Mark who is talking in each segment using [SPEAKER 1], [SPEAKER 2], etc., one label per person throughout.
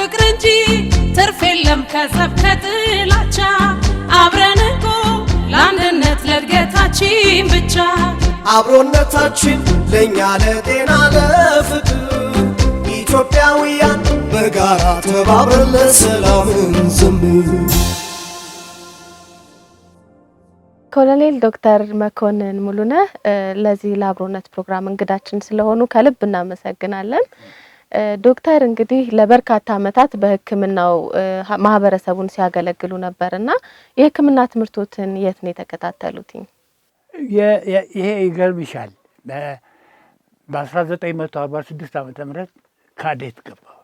[SPEAKER 1] ፍቅር እንጂ ትርፍ የለም ከጸብ ከጥላቻ አብረን እኮ ለአንድነት ለእድገታችን ብቻ
[SPEAKER 2] አብሮነታችን ለኛ ለጤና ለፍቅር ኢትዮጵያውያን በጋራ ተባብረን ለሰላም እንዘምር።
[SPEAKER 3] ኮሎኔል ዶክተር መኮንን ሙሉነህ ለዚህ ለአብሮነት ፕሮግራም እንግዳችን ስለሆኑ ከልብ እናመሰግናለን። ዶክተር እንግዲህ ለበርካታ ዓመታት በሕክምናው ማህበረሰቡን ሲያገለግሉ ነበርና የሕክምና ትምህርቶትን የት ነው የተከታተሉት?
[SPEAKER 4] ይሄ ይገርምሻል። በ1946 ዓመተ ምህረት ካዴት ገባሁ።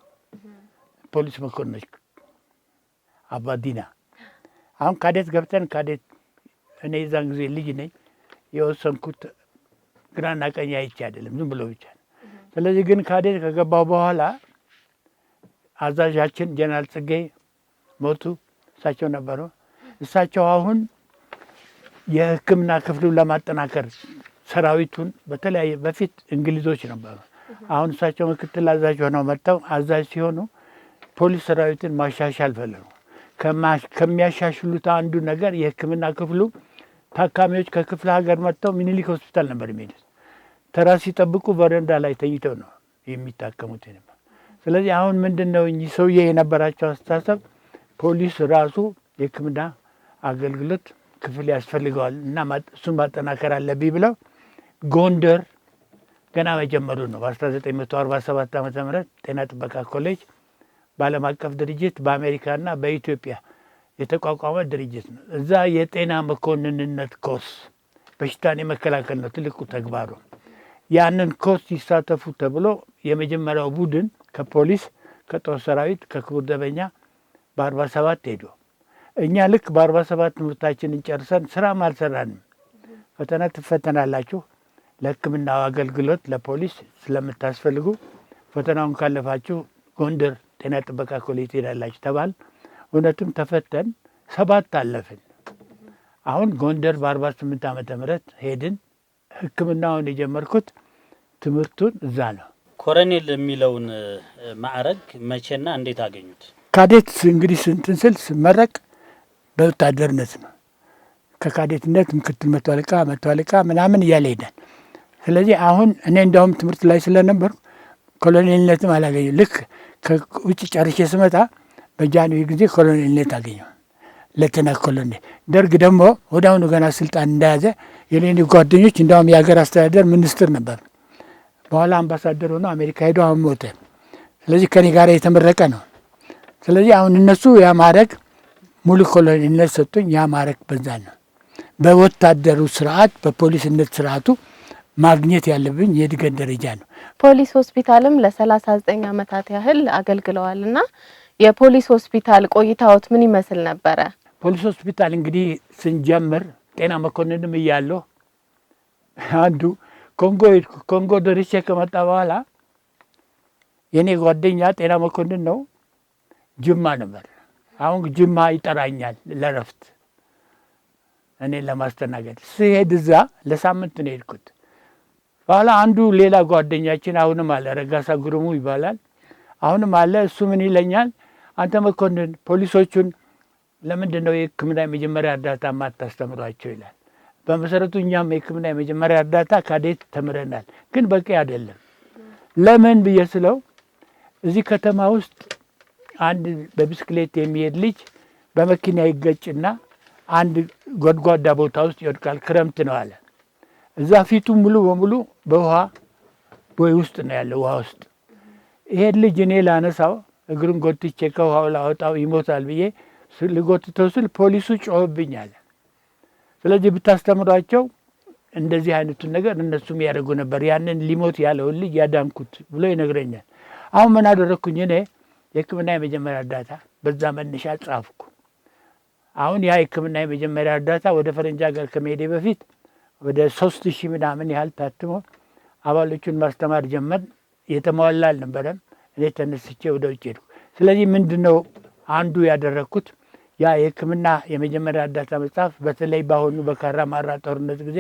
[SPEAKER 4] ፖሊስ መኮንኖች አባዲና። አሁን ካዴት ገብተን ካዴት እኔ የዛን ጊዜ ልጅ ነኝ። የወሰንኩት ግራና ቀኝ አይቼ አይደለም ዝም ብሎ ብቻ። ስለዚህ ግን ካዴት ከገባሁ በኋላ አዛዣችን ጀነራል ጽጌ ሞቱ። እሳቸው ነበሩ። እሳቸው አሁን የሕክምና ክፍሉን ለማጠናከር ሰራዊቱን በተለያየ በፊት እንግሊዞች ነበሩ። አሁን እሳቸው ምክትል አዛዥ ሆነው መጥተው አዛዥ ሲሆኑ ፖሊስ ሰራዊትን ማሻሻል ፈለጉ። ከሚያሻሽሉት አንዱ ነገር የሕክምና ክፍሉ ታካሚዎች ከክፍለ ሀገር መጥተው ሚኒሊክ ሆስፒታል ነበር የሚሄዱት። ተራ ሲጠብቁ በረንዳ ላይ ተኝተው ነው የሚታከሙት ነበር። ስለዚህ አሁን ምንድነው እንጂ ሰውዬ የነበራቸው አስተሳሰብ ፖሊስ ራሱ የሕክምና አገልግሎት ክፍል ያስፈልገዋል እና እሱን ማጠናከር አለብኝ ብለው ጎንደር ገና መጀመሩ ነው። በ1947 ዓመተ ምህረት ጤና ጥበቃ ኮሌጅ በዓለም አቀፍ ድርጅት በአሜሪካና በኢትዮጵያ የተቋቋመ ድርጅት ነው። እዛ የጤና መኮንንነት ኮርስ በሽታን የመከላከል ነው ትልቁ ተግባሩ። ያንን ኮርስ ይሳተፉ ተብሎ የመጀመሪያው ቡድን ከፖሊስ ከጦር ሰራዊት ከክቡር ዘበኛ በ47 ሄዱ። እኛ ልክ በ47 ትምህርታችንን ጨርሰን ስራም አልሰራንም። ፈተና ትፈተናላችሁ፣ ለሕክምናው አገልግሎት ለፖሊስ ስለምታስፈልጉ ፈተናውን ካለፋችሁ ጎንደር ጤና ጥበቃ ኮሌጅ ትሄዳላችሁ ተባል። እውነትም ተፈተን 7 አለፍን። አሁን ጎንደር በ48 ዓመተ ምህረት ሄድን። ሕክምናውን የጀመርኩት ትምህርቱን እዛ ነው።
[SPEAKER 5] ኮሎኔል የሚለውን ማዕረግ መቼና እንዴት አገኙት?
[SPEAKER 4] ካዴት እንግዲህ ስንትን ስል ስመረቅ በወታደርነት ነው። ከካዴትነት ምክትል መቶ አለቃ ምናምን እያለ ሄዳል። ስለዚህ አሁን እኔ እንደውም ትምህርት ላይ ስለነበርኩ ኮሎኔልነትም አላገኘሁ። ልክ ከውጭ ጨርሼ ስመጣ በጃንሆይ ጊዜ ኮሎኔልነት አገኘሁ። ለተና ኮሎኔል ደርግ ደግሞ ወደ አሁኑ ገና ስልጣን እንደያዘ የኔ ጓደኞች እንደውም የሀገር አስተዳደር ሚኒስትር ነበር። በኋላ አምባሳደር ሆኖ አሜሪካ ሄዶ አሁን ሞተ። ስለዚህ ከኔ ጋር የተመረቀ ነው። ስለዚህ አሁን እነሱ ያ ማዕረግ ሙሉ ኮሎኔልነት ሰጡኝ። ያ ማዕረግ በዛ ነው። በወታደሩ ስርዓት በፖሊስነት ስርዓቱ ማግኘት ያለብኝ የእድገት ደረጃ ነው።
[SPEAKER 3] ፖሊስ ሆስፒታልም ለ39 ዓመታት ያህል አገልግለዋልና የፖሊስ ሆስፒታል ቆይታዎት ምን ይመስል ነበረ?
[SPEAKER 4] ፖሊስ ሆስፒታል እንግዲህ ስንጀምር ጤና መኮንንም እያለሁ አንዱ ኮንጎ ደርሼ ከመጣ በኋላ የኔ ጓደኛ ጤና መኮንን ነው፣ ጅማ ነበር። አሁን ጅማ ይጠራኛል ለረፍት እኔን ለማስተናገድ ስሄድ እዛ ለሳምንት ነው የሄድኩት። በኋላ አንዱ ሌላ ጓደኛችን አሁንም አለ፣ ረጋሳ ጉርሙ ይባላል፣ አሁንም አለ። እሱ ምን ይለኛል፣ አንተ መኮንን ፖሊሶቹን ለምንድን ነው የሕክምና የመጀመሪያ እርዳታ ማታስተምሯቸው ይላል። በመሰረቱ እኛም የሕክምና የመጀመሪያ እርዳታ ካዴት ተምረናል፣ ግን በቂ አይደለም። ለምን ብዬ ስለው እዚህ ከተማ ውስጥ አንድ በብስክሌት የሚሄድ ልጅ በመኪና ይገጭና አንድ ጎድጓዳ ቦታ ውስጥ ይወድቃል። ክረምት ነው አለ። እዛ ፊቱ ሙሉ በሙሉ በውሃ ቦይ ውስጥ ነው ያለው፣ ውሃ ውስጥ። ይሄን ልጅ እኔ ላነሳው እግሩን ጎትቼ ከውሃው ላወጣው ይሞታል ብዬ ልጎትተው ስል ፖሊሱ ጮህብኛል። ስለዚህ ብታስተምሯቸው እንደዚህ አይነቱን ነገር እነሱም ያደርጉ ነበር፣ ያንን ሊሞት ያለውን ልጅ ያዳንኩት ብሎ ይነግረኛል። አሁን ምን አደረግኩኝ? እኔ የሕክምና የመጀመሪያ እርዳታ በዛ መነሻ ጻፍኩ። አሁን ያ የሕክምና የመጀመሪያ እርዳታ ወደ ፈረንጅ ሀገር ከመሄዴ በፊት ወደ 3000 ምናምን ያህል ታትሞ አባሎቹን ማስተማር ጀመር። የተሟላ አልነበረም። እኔ ተነስቼ ወደ ውጭ ሄድኩ። ስለዚህ ምንድነው አንዱ ያደረግኩት ያ የሕክምና የመጀመሪያ እርዳታ መጽሐፍ በተለይ ባሁኑ በካራማራ ጦርነት ጊዜ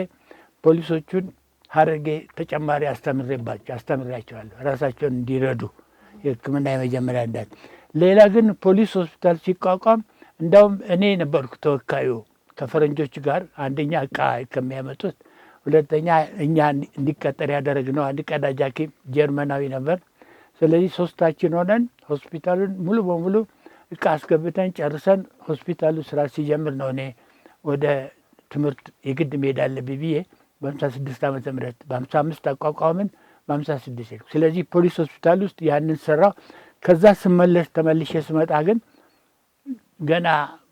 [SPEAKER 4] ፖሊሶቹን ሀረርጌ ተጨማሪ አስተምሬያቸዋለሁ ራሳቸውን እንዲረዱ የሕክምና የመጀመሪያ እርዳታ። ሌላ ግን ፖሊስ ሆስፒታል ሲቋቋም እንዳውም እኔ ነበርኩ ተወካዩ ከፈረንጆች ጋር አንደኛ ዕቃ ከሚያመጡት ሁለተኛ እኛ እንዲቀጠር ያደረግነው አንድ ቀዳጅ ሐኪም ጀርመናዊ ነበር። ስለዚህ ሶስታችን ሆነን ሆስፒታሉን ሙሉ በሙሉ ዕቃ አስገብተን ጨርሰን ሆስፒታሉ ስራ ሲጀምር ነው እኔ ወደ ትምህርት የግድ መሄድ አለብኝ ብዬ በ56 ዓመተ ምህረት በ55 አቋቋምን በ56 ሄድኩ። ስለዚህ ፖሊስ ሆስፒታል ውስጥ ያንን ሰራው። ከዛ ተመልሼ ስመጣ ግን ገና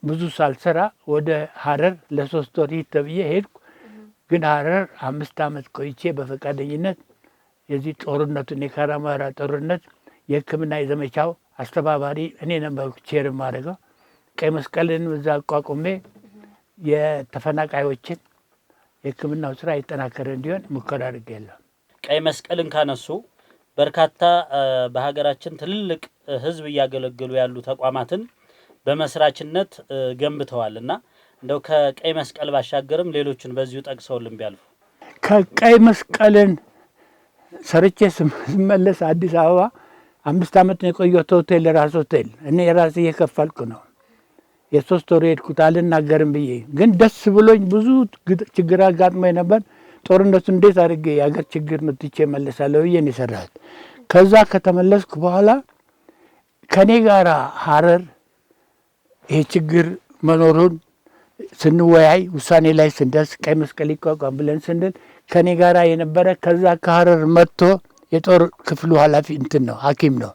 [SPEAKER 4] ብዙ ሳልሰራ ወደ ሀረር ለ3 ወር ተብዬ ሄድኩ። ግን ሀረር 5 ዓመት ቆይቼ በፈቃደኝነት የዚህ ጦርነቱን የካራማራ ጦርነት የሕክምና የዘመቻው አስተባባሪ እኔ ነበርኩ ቼር ማድረገው። ቀይ መስቀልን እዛ አቋቁሜ የተፈናቃዮችን የሕክምናው ስራ የተጠናከረ እንዲሆን ሙከራ አድርጌያለሁ።
[SPEAKER 5] ቀይ መስቀልን ካነሱ በርካታ በሀገራችን ትልልቅ ህዝብ እያገለገሉ ያሉ ተቋማትን በመስራችነት ገንብተዋልና እንደው ከቀይ መስቀል ባሻገርም ሌሎችን በዚሁ ጠቅሰውልን ቢያልፉ።
[SPEAKER 4] ከቀይ መስቀልን ሰርቼ ስመለስ አዲስ አበባ 5 ዓመት ነው የቆየሁት። ሆቴል ራስ ሆቴል እኔ ራሴ እየከፈልኩ ነው የ3 ወር ሄድኩት አልናገርም ብዬ። ግን ደስ ብሎኝ ብዙ ችግር አጋጥሞኝ ነበር። ጦርነቱ እንዴት አድርጌ የሀገር ችግር ነው ትቼ እመለሳለሁ ብዬ ነው የሰራሁት። ከዛ ከተመለስኩ በኋላ ከኔ ጋር ሀረር ይሄ ችግር መኖሩን ስንወያይ ውሳኔ ላይ ስንደርስ ቀይ መስቀል ይቋቋም ብለን ስንል ከኔ ጋር የነበረ ከዛ ከሀረር መጥቶ የጦር ክፍሉ ኃላፊ እንትን ነው ሐኪም ነው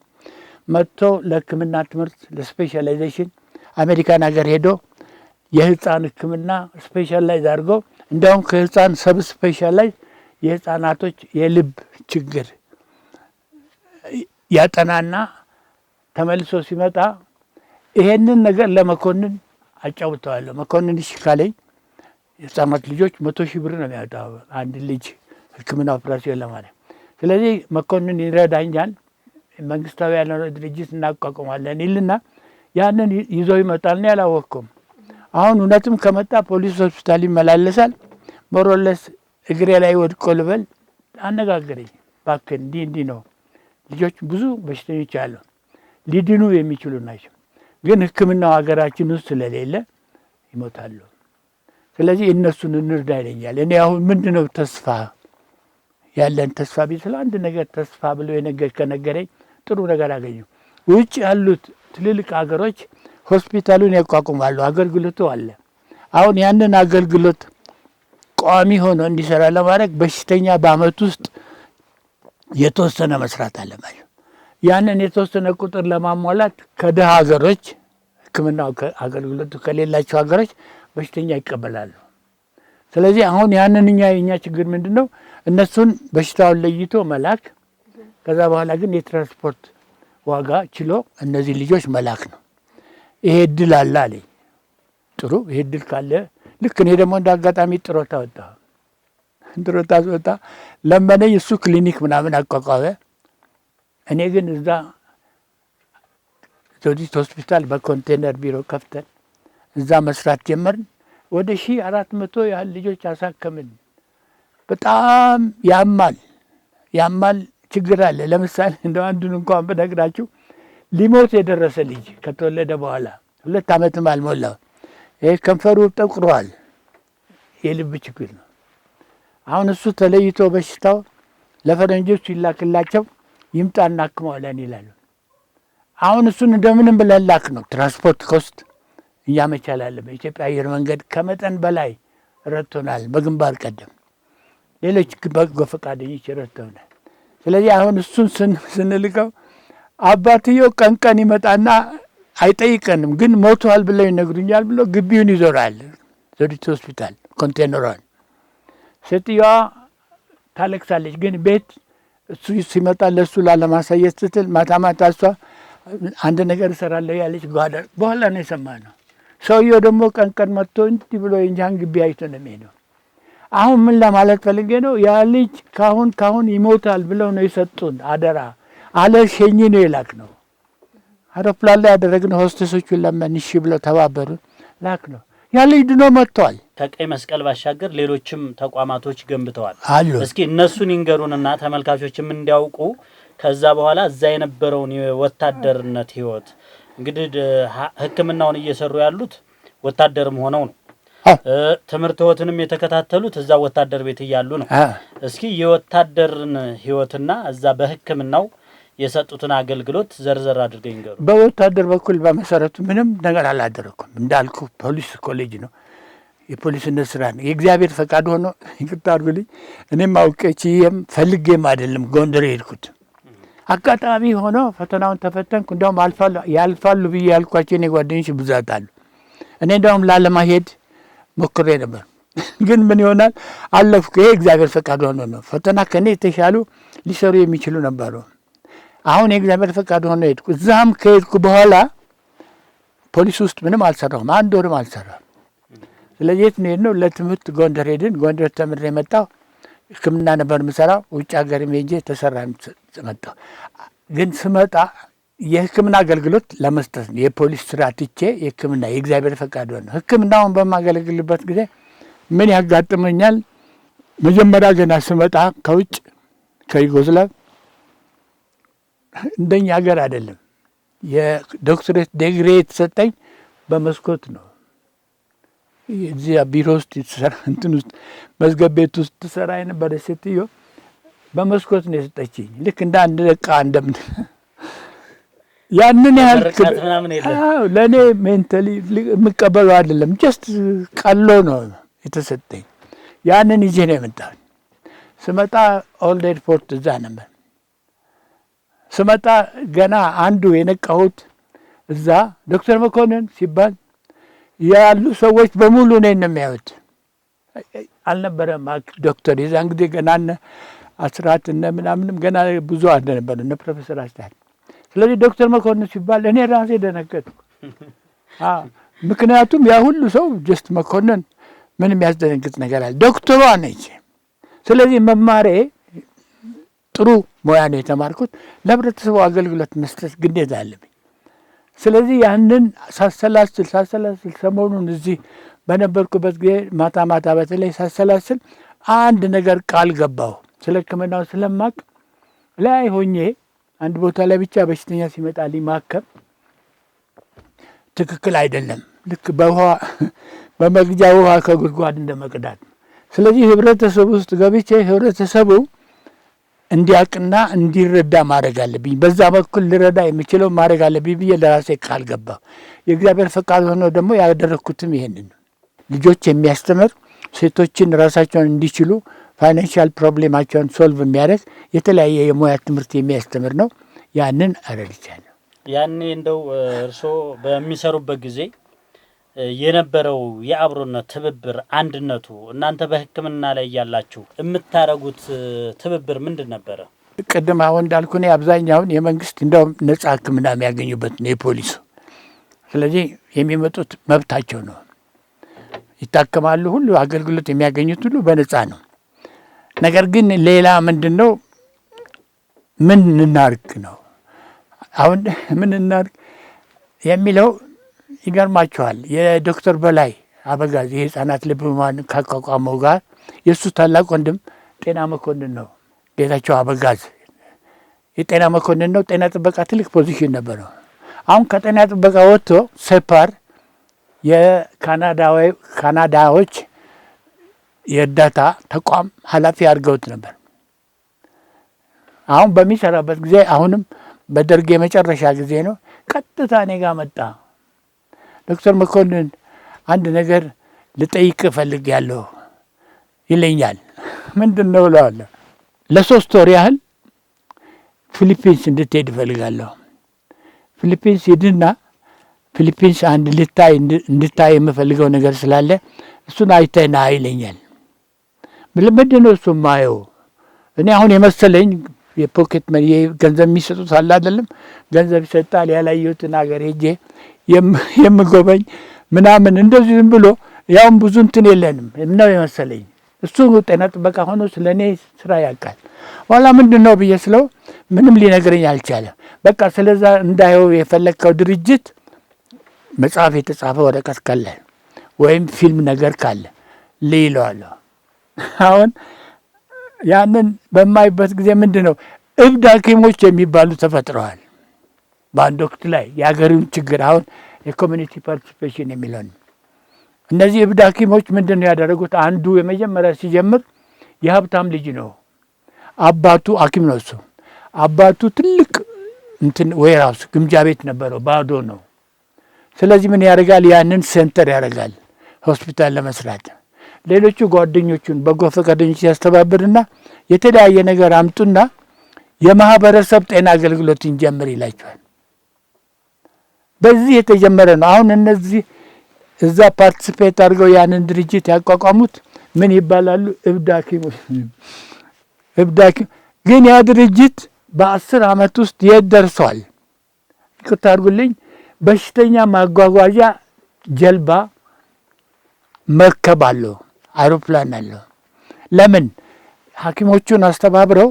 [SPEAKER 4] መጥቶ ለሕክምና ትምህርት ለስፔሻላይዜሽን አሜሪካን ሀገር ሄዶ የህፃን ሕክምና ስፔሻላይዝ አድርጎ እንደውም ከህፃን ሰብ ስፔሻላይዝ የህፃናቶች የልብ ችግር ያጠናና ተመልሶ ሲመጣ ይሄንን ነገር ለመኮንን አጫውተዋለሁ። መኮንን እሺ ካለኝ የህፃናት ልጆች 100,000 ብር ነው የሚያወጣው አንድ ልጅ ሕክምና ኦፕሬሽን ለማለት። ስለዚህ መኮንን ይረዳኛል፣ መንግስታዊ ያልሆነ ድርጅት እናቋቁማለን ይልና ያንን ይዞ ይመጣል ነው ያላወቅኩም። አሁን እውነትም ከመጣ ፖሊስ ሆስፒታል ይመላለሳል። ሞሮለስ እግሬ ላይ ወድቆ ልበል አነጋገረኝ። እባክህ እንዲህ ነው ልጆች ብዙ በሽተኞች አሉ ሊድኑ የሚችሉ ናቸው፣ ግን ሕክምናው ሀገራችን ውስጥ ስለሌለ ይሞታሉ። ስለዚህ እነሱን እንርዳ ይለኛል። እኔ አሁን ምንድነው ተስፋ ያለን ተስፋ ቢስለ አንድ ነገር ተስፋ ብሎ ከነገረኝ ጥሩ ነገር አገኘው። ውጭ ያሉት ትልልቅ ሀገሮች ሆስፒታሉን ያቋቁማሉ፣ አገልግሎቱ አለ። አሁን ያንን አገልግሎት ቋሚ ሆኖ እንዲሰራ ለማድረግ በሽተኛ በአመት ውስጥ የተወሰነ መስራት አለባቸው። ያንን የተወሰነ ቁጥር ለማሟላት ከደሃ ሀገሮች ሕክምናው አገልግሎቱ ከሌላቸው ሀገሮች በሽተኛ ይቀበላሉ። ስለዚህ አሁን ያንን የኛ ችግር ምንድነው? እነሱን በሽታውን ለይቶ መላክ፣ ከዛ በኋላ ግን የትራንስፖርት ዋጋ ችሎ እነዚህ ልጆች መላክ ነው። ይሄ እድል አለ አለኝ። ጥሩ ይሄ እድል ካለ ልክ እኔ ደግሞ እንዳጋጣሚ ጥሮታ ወጣ ለመነኝ። እሱ ክሊኒክ ምናምን አቋቋመ። እኔ ግን እዛ ዘውዲት ሆስፒታል በኮንቴነር ቢሮ ከፍተን እዛ መስራት ጀመርን። ወደ 1400 ያህል ልጆች አሳከምን። በጣም ያማል ችግር አለ። ለምሳሌ እንደው አንዱን እንኳን ብነግራችሁ ሊሞት የደረሰ ልጅ ከተወለደ በኋላ 2 ዓመትም አልሞላው ይሄ ከንፈሩ ጠቁሯል። የልብ ችግር ነው። አሁን እሱ ተለይቶ በሽታው ለፈረንጆች ይላክላቸው ይምጣና አክመዋለን ይላሉ። አሁን እሱን እንደምንም ብለን ላክ ነው። ትራንስፖርት ኮስት እያመቻላለን። በኢትዮጵያ አየር መንገድ ከመጠን በላይ ረድቶናል። በግንባር ቀደም ሌሎች በጎ ፈቃደኞች ረድተውናል። ስለዚህ አሁን እሱን ስንልከው አባትየው ቀን ይመጣና አይጠይቀንም፣ ግን ሞቷል ብለው ይነግሩኛል ብሎ ግቢውን ይዞራል። ዘውዲት ሆስፒታል ኮንቴነሯን ሴትዮዋ ታለቅሳለች። ግን ቤት እሱ ሲመጣ ለሱ ላለማሳየት ስትል ማታ እሷ አንድ ነገር እሰራለሁ ያለች ጓደር በኋላ ነው የሰማነው። ሰውየው ደግሞ ቀን መጥቶ እንዲህ ብሎ የእኛን ግቢ አይቶ ነው የሚሄደው። አሁን ምን ለማለት ፈልጌ ነው? ያ ልጅ ካሁን ይሞታል ብለው ነው የሰጡን አደራ። አለ ሸኝ ነው የላክ ነው። አውሮፕላን ላይ ያደረግነው ሆስቴሶቹን ለምን እሺ ብለው ተባበሩን ላክ ነው። ያ ልጅ ድኖ መጥቷል።
[SPEAKER 5] ከቀይ መስቀል ባሻገር ሌሎችም ተቋማቶች ገንብተዋል
[SPEAKER 4] አሉ።
[SPEAKER 5] እስኪ እነሱን ይንገሩንና ተመልካቾችም እንዲያውቁ ከዛ በኋላ እዛ የነበረውን የወታደርነት ህይወት እንግዲህ ሕክምናውን እየሰሩ ያሉት ወታደርም ሆነው ነው። ትምህርት ህይወትንም የተከታተሉት እዛ ወታደር ቤት እያሉ ነው። እስኪ የወታደርን ህይወትና እዛ በሕክምናው የሰጡትን አገልግሎት ዘርዘር አድርገኝ ገሩ።
[SPEAKER 4] በወታደር በኩል በመሰረቱ ምንም ነገር አላደረኩም። እንዳልኩ ፖሊስ ኮሌጅ ነው፣ የፖሊስነት ስራ ነው። የእግዚአብሔር ፈቃድ ሆኖ ይቅርታ አድርጉልኝ፣ እኔም አውቄችም ፈልጌም አይደለም ጎንደር የሄድኩት። አጋጣሚ ሆኖ ፈተናውን ተፈተንኩ። እንደውም ያልፋሉ ብዬ ያልኳቸው እኔ ጓደኞች ብዛት አሉ። እኔ እንደውም ላለማሄድ ሞክሬ ነበር፣ ግን ምን ይሆናል አለፍኩ። ይሄ እግዚአብሔር ፈቃድ ሆኖ ነው። ፈተና ከኔ የተሻሉ ሊሰሩ የሚችሉ ነበሩ። አሁን የእግዚአብሔር ፈቃድ ሆኖ ሄድኩ። እዛም ከሄድኩ በኋላ ፖሊስ ውስጥ ምንም አልሰራሁም፣ አንድ ወርም አልሰራሁም። ስለዚህ የት ነው የሄድነው? ለትምህርት ጎንደር ሄድን። ጎንደር ተምሬ መጣሁ። ሕክምና ነበር የምሰራው። ውጭ ሀገርም ሄጄ ተሰራ መጣሁ። ግን ስመጣ የሕክምና አገልግሎት ለመስጠት ነው። የፖሊስ ስራ ትቼ የሕክምና የእግዚአብሔር ፈቃድ ሆነ። ሕክምናውን በማገለግልበት ጊዜ ምን ያጋጥመኛል? መጀመሪያ ገና ስመጣ ከውጭ ከዩጎዝላቭ እንደኛ ሀገር አይደለም። የዶክትሬት ዲግሪ የተሰጠኝ በመስኮት ነው። እዚያ ቢሮ ውስጥ የተሰራ እንትን ውስጥ መዝገብ ቤት ውስጥ ትሰራ የነበረ ሴትዮ በመስኮት ነው የሰጠችኝ። ልክ እንደ አንድ ዕቃ እንደምን ያንን ያህል ለእኔ ሜንታሊ የምቀበለው አይደለም። ጀስት ቀሎ ነው የተሰጠኝ። ያንን ይዤ ነው የመጣሁት። ስመጣ ኦልድ ኤርፖርት እዛ ነበር። ስመጣ ገና አንዱ የነቃሁት እዛ ዶክተር መኮንን ሲባል ያሉ ሰዎች በሙሉ እኔን ነው የሚያዩት። አልነበረም ዶክተር የዛን ጊዜ ገና አስራት እነ ምናምንም ገና ብዙ አልነበረ እነ ፕሮፌሰር አስታት። ስለዚህ ዶክተር መኮንን ሲባል እኔ ራሴ ደነገጥኩ። ምክንያቱም ያ ሁሉ ሰው ጀስት መኮንን ምንም ያስደነግጥ ነገር አለ። ዶክተሯ ነች። ስለዚህ መማሬ ጥሩ ሙያ ነው የተማርኩት። ለህብረተሰቡ አገልግሎት መስጠት ግዴታ አለብኝ። ስለዚህ ያንን ሳሰላስል ሰሞኑን እዚህ በነበርኩበት ጊዜ ማታ ማታ በተለይ ሳሰላስል አንድ ነገር ቃል ገባሁ። ስለ ሕክምናው ስለማቅ ላይ ሆኜ አንድ ቦታ ላይ ብቻ በሽተኛ ሲመጣልኝ ማከም ትክክል አይደለም። ልክ በውሃ በመግጃ ውሃ ከጉድጓድ እንደመቅዳት። ስለዚህ ህብረተሰቡ ውስጥ ገብቼ ህብረተሰቡ እንዲያውቅና እንዲረዳ ማድረግ አለብኝ። በዛ በኩል ልረዳ የሚችለው ማድረግ አለብኝ ብዬ ለራሴ ቃል ገባሁ። የእግዚአብሔር ፈቃድ ሆኖ ደግሞ ያደረግኩትም ይሄንን ነው። ልጆች የሚያስተምር ሴቶችን ራሳቸውን እንዲችሉ ፋይናንሻል ፕሮብሌማቸውን ሶልቭ የሚያደርግ የተለያየ የሙያ ትምህርት የሚያስተምር ነው። ያንን አረድቻለሁ።
[SPEAKER 5] ያኔ እንደው እርስዎ በሚሰሩበት ጊዜ የነበረው የአብሮነት ትብብር፣ አንድነቱ እናንተ በሕክምና ላይ ያላችሁ የምታረጉት ትብብር ምንድን ነበረ?
[SPEAKER 4] ቅድም አሁን እንዳልኩ እኔ አብዛኛውን የመንግስት እንደውም ነጻ ሕክምና የሚያገኙበት ነው የፖሊሱ። ስለዚህ የሚመጡት መብታቸው ነው፣ ይታከማሉ። ሁሉ አገልግሎት የሚያገኙት ሁሉ በነጻ ነው። ነገር ግን ሌላ ምንድን ነው ምን እናርግ ነው አሁን ምን እናርግ የሚለው ይገርማቸዋል። የዶክተር በላይ አበጋዝ የህፃናት ልብ ህሙማን ካቋቋመው ጋር የእሱ ታላቅ ወንድም ጤና መኮንን ነው። ጌታቸው አበጋዝ የጤና መኮንን ነው። ጤና ጥበቃ ትልቅ ፖዚሽን ነበረው። አሁን ከጤና ጥበቃ ወጥቶ ሴፓር የካናዳዎች የእርዳታ ተቋም ኃላፊ አድርገውት ነበር። አሁን በሚሰራበት ጊዜ አሁንም በደርግ የመጨረሻ ጊዜ ነው። ቀጥታ እኔ ጋር መጣ። ዶክተር መኮንን አንድ ነገር ልጠይቅ እፈልጋለሁ ይለኛል። ምንድን ነው እለዋለሁ። ለ3 ወር ያህል ፊሊፒንስ እንድትሄድ እፈልጋለሁ። ፊሊፒንስ ሂድና ፊሊፒንስ አንድ እንድታይ የምፈልገው ነገር ስላለ እሱን አይተና ይለኛል። ምንድን ነው እሱ ማየው? እኔ አሁን የመሰለኝ የፖኬት መኒ ገንዘብ የሚሰጡት አለ አይደለም፣ ገንዘብ ይሰጣል። ያላየሁትን ሀገር ሄጄ የምጎበኝ ምናምን እንደዚህ ዝም ብሎ ያውም ብዙ እንትን የለንም ነው የመሰለኝ። እሱ ጤና ጥበቃ ሆኖ ስለ እኔ ስራ ያውቃል። ኋላ ምንድን ነው ብዬ ስለው ምንም ሊነግረኝ አልቻለም። በቃ ስለዛ እንዳየው የፈለግከው ድርጅት መጽሐፍ የተጻፈ ወረቀት ካለ ወይም ፊልም ነገር ካለ ልይለዋለሁ። አሁን ያንን በማይበት ጊዜ ምንድን ነው እብድ ሐኪሞች የሚባሉ ተፈጥረዋል። በአንድ ወቅት ላይ የሀገሩን ችግር አሁን የኮሚኒቲ ፓርቲሲፔሽን የሚለው እነዚህ እብድ ሐኪሞች ምንድን ነው ያደረጉት? አንዱ የመጀመሪያ ሲጀምር የሀብታም ልጅ ነው። አባቱ ሐኪም ነው። እሱ አባቱ ትልቅ ወይራውስ ግምጃ ቤት ነበረው፣ ባዶ ነው። ስለዚህ ምን ያደርጋል? ያንን ሴንተር ያደርጋል ሆስፒታል ለመስራት። ሌሎቹ ጓደኞቹን በጎ ፈቃደኞች ያስተባብርና የተለያየ ነገር አምጡና የማህበረሰብ ጤና አገልግሎት እንጀምር ይላቸዋል። በዚህ የተጀመረ ነው። አሁን እነዚህ እዛ ፓርቲሲፔት አድርገው ያንን ድርጅት ያቋቋሙት ምን ይባላሉ? እብድ ሐኪሞች። እብድ ሐኪም ግን ያ ድርጅት በ10 ዓመት ውስጥ የት ደርሷል? ይቅርታ አድርጉልኝ፣ በሽተኛ ማጓጓዣ ጀልባ መርከብ አለው፣ አይሮፕላን አለው። ለምን? ሐኪሞቹን አስተባብረው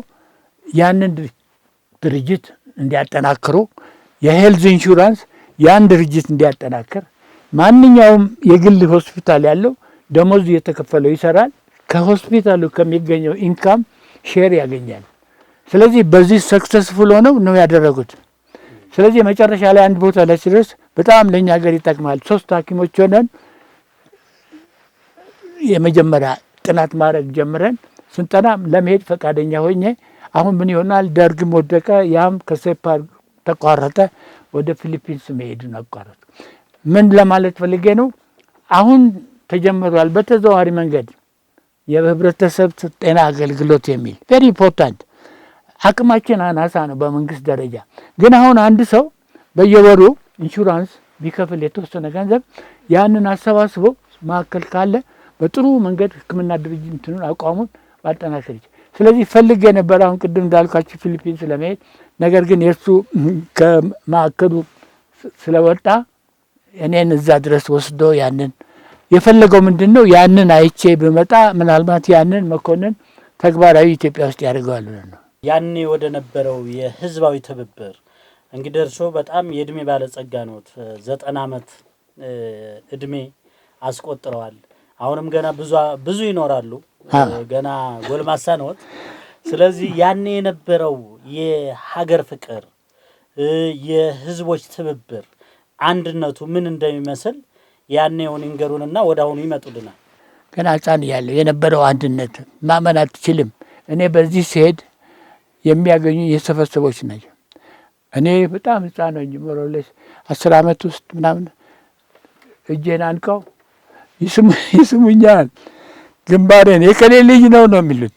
[SPEAKER 4] ያንን ድርጅት እንዲያጠናክሩ፣ የሄልዝ ኢንሹራንስ ያን ድርጅት እንዲያጠናክር፣ ማንኛውም የግል ሆስፒታል ያለው ደሞዝ እየተከፈለው ይሰራል። ከሆስፒታሉ ከሚገኘው ኢንካም ሼር ያገኛል። ስለዚህ በዚህ ሰክሰስፉል ሆነው ነው ያደረጉት። ስለዚህ መጨረሻ ላይ አንድ ቦታ ላይ ሲደርስ በጣም ለኛ ሀገር ይጠቅማል። 3 ሐኪሞች ሆነን የመጀመሪያ ጥናት ማድረግ ጀምረን ስንጠና ለመሄድ ፈቃደኛ ሆኜ አሁን ምን ይሆናል? ደርግም ወደቀ፣ ያም ከሴፓር ተቋረጠ። ወደ ፊሊፒንስ መሄድን አቋረጡ። ምን ለማለት ፈልጌ ነው? አሁን ተጀምሯል በተዘዋዋሪ መንገድ የህብረተሰብ ጤና አገልግሎት የሚል ቬሪ ኢምፖርታንት። አቅማችን አናሳ ነው በመንግስት ደረጃ። ግን አሁን አንድ ሰው በየወሩ ኢንሹራንስ ቢከፍል የተወሰነ ገንዘብ ያንን አሰባስቦ ማዕከል ካለ በጥሩ መንገድ ሕክምና ድርጅቱን አቋሙን ማጠናከር ይችላል። ስለዚህ ፈልጌ ነበር አሁን ቅድም እንዳልኳችሁ ፊሊፒንስ ለመሄድ። ነገር ግን የእሱ ከማዕከሉ ስለወጣ እኔን እዛ ድረስ ወስዶ ያንን የፈለገው ምንድን ነው? ያንን አይቼ ብመጣ ምናልባት ያንን መኮንን ተግባራዊ ኢትዮጵያ ውስጥ ያደርገዋል ብለን ነው።
[SPEAKER 5] ያኔ ወደ ነበረው የህዝባዊ ትብብር እንግዲህ እርስዎ በጣም የእድሜ ባለጸጋ ነዎት። 90 ዓመት እድሜ አስቆጥረዋል። አሁንም ገና ብዙ ይኖራሉ። ገና ጎልማሳ ነዎት። ስለዚህ ያኔ የነበረው የሀገር ፍቅር፣ የህዝቦች ትብብር፣ አንድነቱ ምን እንደሚመስል ያኔውን ይንገሩንና ወደ አሁኑ ይመጡልናል።
[SPEAKER 4] ገና ሕፃን እያለሁ የነበረው አንድነት ማመን አትችልም። እኔ በዚህ ሲሄድ የሚያገኙ የሰፈሰቦች ናቸው። እኔ በጣም ሕፃን ነኝ። ሞሮሌስ 10 ዓመት ውስጥ ምናምን እጄን አንቀው ይስሙኛል። ግንባሬን የከሌ ልጅ ነው የሚሉት።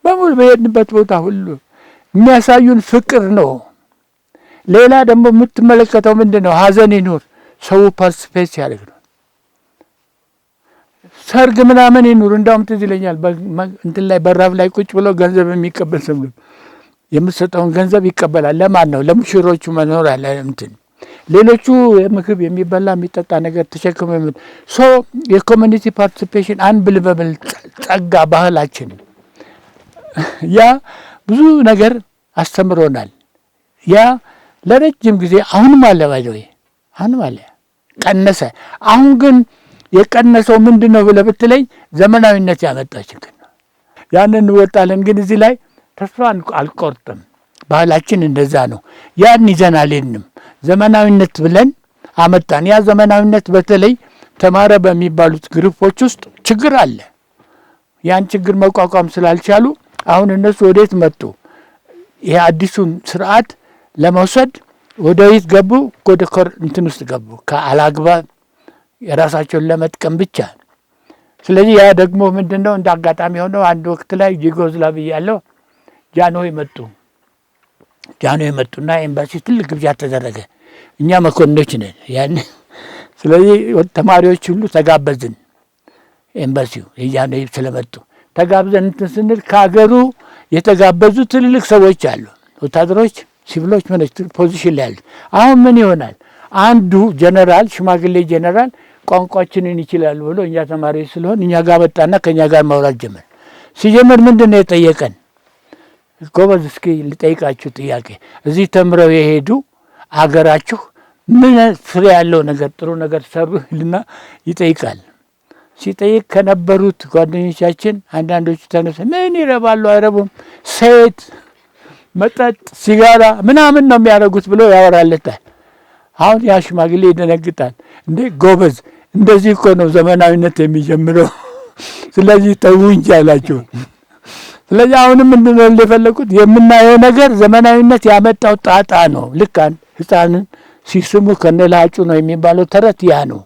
[SPEAKER 4] በሙሉ በሄድንበት ቦታ ሁሉ የሚያሳዩን ፍቅር ነው። ሌላ ደግሞ የምትመለከተው ምንድን ነው? ሀዘን ይኑር ሰው ፓርቲሲፔት ሲያደርግ ነው። ሰርግ ምናምን ይኑር። እንዳውም ትዝ ይለኛል እንትን ላይ በራፍ ላይ ቁጭ ብሎ ገንዘብ የሚቀበል ሰው የምትሰጠውን ገንዘብ ይቀበላል። ለማን ነው? ለሙሽሮቹ መኖር አለ እንትን ሌሎቹ የምግብ የሚበላ የሚጠጣ ነገር ተሸክመው የኮሚኒቲ ፓርቲሲፔሽን አንብልበብል ጸጋ ባህላችን ያ ብዙ ነገር አስተምሮናል። ያ ለረጅም ጊዜ አሁንም አለ ባይዘው አሁንም አለ። ቀነሰ። አሁን ግን የቀነሰው ምንድነው ብለህ ብትለኝ ዘመናዊነት ያመጣው ችግር ነው። ያንን እንወጣለን። ግን እዚህ ላይ ተስፋ አልቆርጥም። ባህላችን እንደዛ ነው። ያን ይዘን አልሄድንም። ዘመናዊነት ብለን አመጣን። ያ ዘመናዊነት በተለይ ተማረ በሚባሉት ግሩፖች ውስጥ ችግር አለ። ያን ችግር መቋቋም ስላልቻሉ አሁን እነሱ ወዴት መጡ? ይሄ አዲሱን ስርዓት ለመውሰድ ወደ ይት ገቡ። ወደ እንትን ውስጥ ገቡ ከአላግባብ የራሳቸውን ለመጥቀም ብቻ። ስለዚህ ያ ደግሞ ምንድነው እንደ አጋጣሚ ሆነው አንድ ወቅት ላይ ዩጎዝላቪያ ያለው ጃንሆይ መጡና ኤምባሲ ትልቅ ግብዣ ተደረገ። እኛ መኮንኖች ነን ያን። ስለዚህ ተማሪዎች ሁሉ ተጋበዝን። ኤምባሲው የጃንሆይ ስለመጡ ተጋብዘን እንትን ስንል ከሀገሩ የተጋበዙ ትልልቅ ሰዎች አሉ፣ ወታደሮች፣ ሲቪሎች፣ ፖዚሽን ላይ ያሉ። አሁን ምን ይሆናል? አንዱ ጀነራል፣ ሽማግሌ ጀነራል ቋንቋችንን ይችላል ብሎ እኛ ተማሪዎች ስለሆን እኛ ጋር መጣና ከኛ ጋር ማውራት ጀመር። ሲጀምር ምንድን ነው የጠየቀን? ጎበዝ እስኪ ልጠይቃችሁ ጥያቄ። እዚህ ተምረው የሄዱ አገራችሁ ምን ፍሬ ያለው ነገር ጥሩ ነገር ሰሩልና ይጠይቃል። ሲጠይቅ ከነበሩት ጓደኞቻችን አንዳንዶቹ ተነሱ፣ ምን ይረባሉ አይረቡም፣ ሴት መጠጥ፣ ሲጋራ ምናምን ነው የሚያደርጉት ብሎ ያወራለታል። አሁን ያ ሽማግሌ ይደነግጣል። እንዴ ጎበዝ፣ እንደዚህ እኮ ነው ዘመናዊነት የሚጀምረው። ስለዚህ ተው እንጂ አላቸው። ስለዚህ አሁንም ምንድነው የፈለጉት? የምናየው ነገር ዘመናዊነት ያመጣው ጣጣ ነው። ልክ ህፃንን ሲስሙ ከነላጩ ነው የሚባለው ተረት ያ ነው።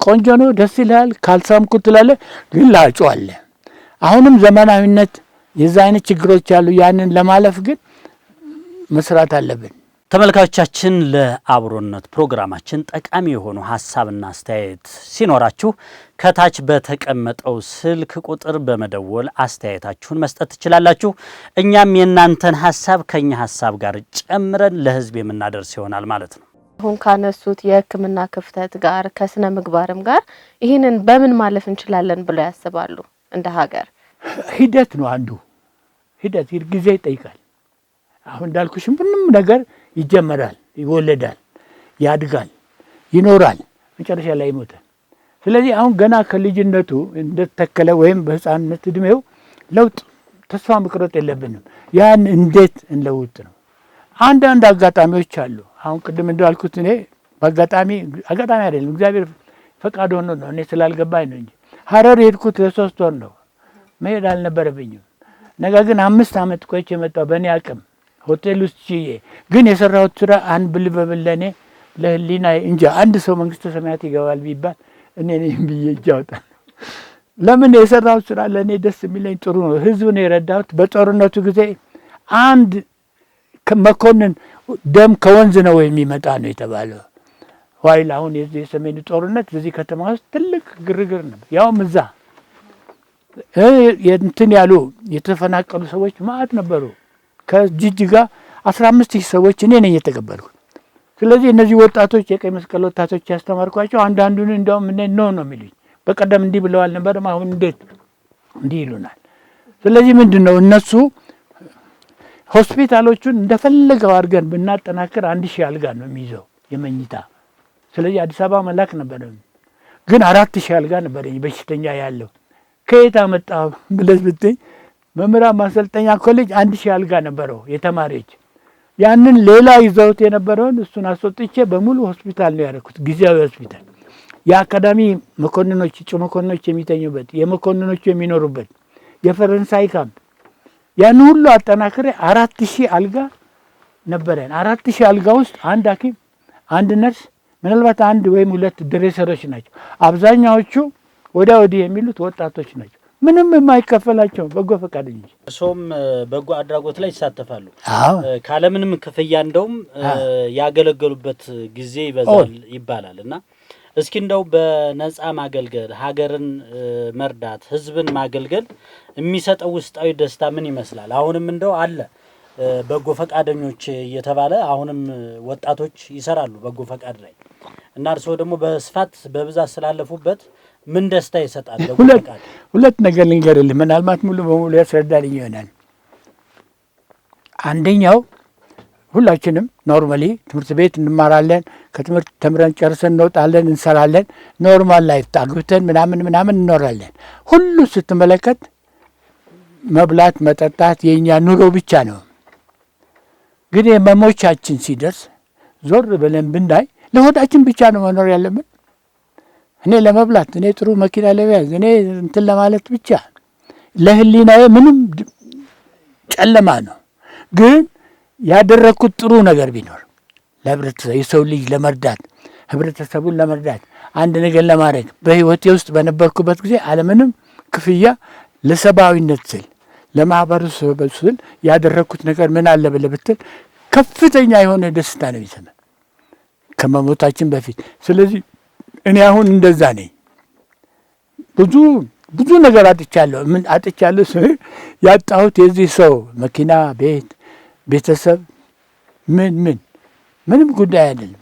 [SPEAKER 4] ቆንጆ ነው፣ ደስ ይላል፣ ካልሳምኩት ትላለህ፣ ግን ላጩ አለ። አሁንም ዘመናዊነት የዛ አይነት ችግሮች አሉ። ያንን ለማለፍ ግን መስራት አለብን።
[SPEAKER 5] ተመልካቾቻችን ለአብሮነት ፕሮግራማችን ጠቃሚ የሆኑ ሀሳብና አስተያየት ሲኖራችሁ ከታች በተቀመጠው ስልክ ቁጥር በመደወል አስተያየታችሁን መስጠት ትችላላችሁ። እኛም የእናንተን ሀሳብ ከኛ ሀሳብ ጋር ጨምረን ለህዝብ የምናደርስ ይሆናል ማለት ነው።
[SPEAKER 3] አሁን ካነሱት የሕክምና ክፍተት ጋር ከስነ ምግባርም ጋር ይህንን በምን ማለፍ እንችላለን ብለው ያስባሉ? እንደ ሀገር
[SPEAKER 4] ሂደት ነው። አንዱ ሂደት ጊዜ ይጠይቃል። አሁን እንዳልኩሽ ምንም ነገር ይጀመራል፣ ይወለዳል፣ ያድጋል፣ ይኖራል፣ መጨረሻ ላይ ይሞታል። ስለዚህ አሁን ገና ከልጅነቱ እንደተከለ ወይም በህፃንነት እድሜው ለውጥ ተስፋ መቁረጥ የለብንም። ያን እንዴት እንለውጥ ነው። አንዳንድ አጋጣሚዎች አሉ። አሁን ቅድም እንዳልኩት እኔ አጋጣሚ አይደለም እግዚአብሔር ፈቃድ ሆኖ ነው፣ እኔ ስላልገባኝ ነው እንጂ ሀረር የሄድኩት ለ3 ወር ነው። መሄድ አልነበረብኝም። ነገር ግን 5 ዓመት ቆይቼ መጣሁ በእኔ አቅም ሆቴል ውስጥ ችዬ። ግን የሰራሁት ስራ አንብልበብል ለእኔ ለህሊና እንጂ አንድ ሰው መንግስተ ሰማያት ይገባል ቢባል እኔ ነኝ ብዬ እጅ አወጣለሁ። ለምን የሰራሁት ስራ ለእኔ ደስ የሚለኝ ጥሩ ነው። ህዝብን የረዳሁት በጦርነቱ ጊዜ አንድ መኮንን ደም ከወንዝ ነው የሚመጣ ነው የተባለው። ዋይል አሁን የሰሜኑ ጦርነት በዚህ ከተማ ውስጥ ትልቅ ግርግር ነበር። ያውም እዛ እንትን ያሉ የተፈናቀሉ ሰዎች ማዕት ነበሩ። ከጅጅጋ 15000 ሰዎች እኔ ነኝ የተቀበልኩት። ስለዚህ እነዚህ ወጣቶች የቀይ መስቀል ወጣቶች ያስተማርኳቸው አንዳንዱን እንደውም እኔ ነው የሚሉኝ። በቀደም እንዲህ ብለዋል ነበር፣ አሁን እንዴት እንዲህ ይሉናል። ስለዚህ ምንድነው እነሱ ሆስፒታሎቹን እንደፈለገው አድርገን ብናጠናክር 1000 አልጋ ነው የሚይዘው የመኝታ። ስለዚህ አዲስ አበባ መላክ ነበር። ግን 4000 አልጋ ነበረኝ በሽተኛ ያለው። ከየት አመጣው ብለሽ ብትይ መምህራን ማሰልጠኛ ኮሌጅ 1000 አልጋ ነበረው የተማሪዎች። ያንን ሌላ ይዘውት የነበረውን እሱን አስወጥቼ በሙሉ ሆስፒታል ነው ያደረኩት፣ ጊዜያዊ ሆስፒታል። የአካዳሚ መኮንኖች እጩ መኮንኖች የሚተኙበት፣ የመኮንኖች የሚኖሩበት የፈረንሳይ ካምፕ፣ ያን ሁሉ አጠናክሬ 4000 አልጋ ነበረን። 4000 አልጋ ውስጥ አንድ ሐኪም፣ አንድ ነርስ፣ ምናልባት 1 ወይም 2 ድሬሰሮች ናቸው። አብዛኛዎቹ ወዲያ ወዲህ የሚሉት ወጣቶች ናቸው፣ ምንም የማይከፈላቸው በጎ ፈቃደኞች።
[SPEAKER 5] እርሶም በጎ አድራጎት ላይ ይሳተፋሉ? ካለምንም ክፍያ እንደውም ያገለገሉበት ጊዜ ይበዛል ይባላል እና እስኪ እንደው በነፃ ማገልገል፣ ሀገርን መርዳት፣ ህዝብን ማገልገል የሚሰጠው ውስጣዊ ደስታ ምን ይመስላል? አሁንም እንደው አለ በጎ ፈቃደኞች እየተባለ አሁንም ወጣቶች ይሰራሉ በጎ ፈቃድ ላይ እና እርሶ ደግሞ በስፋት በብዛት ስላለፉበት ምን ደስታ ይሰጣል? በጎ ፈቃድ
[SPEAKER 4] ሁለት ነገር ልንገርልህ፣ ምናልባት ሙሉ በሙሉ ያስረዳልኝ ይሆናል። አንደኛው ሁላችንም ኖርማሊ ትምህርት ቤት እንማራለን፣ ከትምህርት ተምረን ጨርሰን እንወጣለን፣ እንሰራለን፣ ኖርማል ላይፍ ታግብተን ምናምን እንኖራለን። ሁሉ ስትመለከት መብላት መጠጣት የኛ ኑሮ ብቻ ነው። ግን የመሞቻችን ሲደርስ ዞር ብለን ብናይ ለሆዳችን ብቻ ነው መኖር ያለብን። እኔ ለመብላት፣ እኔ ጥሩ መኪና ለመያዝ፣ እኔ እንትን ለማለት ብቻ ለህሊናዬ ምንም ጨለማ ነው። ግን ያደረኩት ጥሩ ነገር ቢኖር ለህብረተሰብ የሰው ልጅ ለመርዳት ህብረተሰቡን ለመርዳት አንድ ነገር ለማድረግ በህይወቴ ውስጥ በነበርኩበት ጊዜ አለምንም ክፍያ ለሰብአዊነት ስል ለማህበረሰቡ ስል ያደረኩት ነገር ምን አለ ብለህ ብትል ከፍተኛ የሆነ ደስታ ነው የሚሰማኝ ከመሞታችን በፊት። ስለዚህ እኔ አሁን እንደዛ ነኝ። ብዙ ነገር አጥቻለሁ። ምን አጥቻለሁ? ያጣሁት የዚህ ሰው መኪና፣ ቤት፣ ቤተሰብ ምንም ጉዳይ አይደለም።